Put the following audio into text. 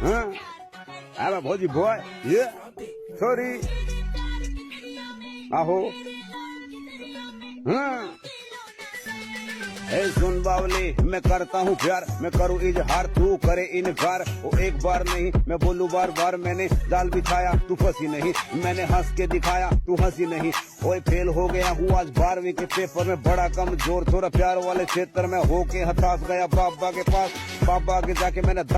हाँ अरे भौजी बॉय ये सॉरी आहो हाँ ए सुन बावली मैं करता हूँ प्यार मैं करूँ इजहार तू करे इनकार वो एक बार नहीं मैं बोलूँ बार बार मैंने जाल बिछाया तू फंसी नहीं मैंने हंस के दिखाया तू हंसी नहीं ओए फेल हो गया हूँ आज 12वीं के पेपर में बड़ा कमजोर थोड़ा प्यार वाले क्षेत्र में होके हताश गया बाबा के पास बाबा के जाके मैंने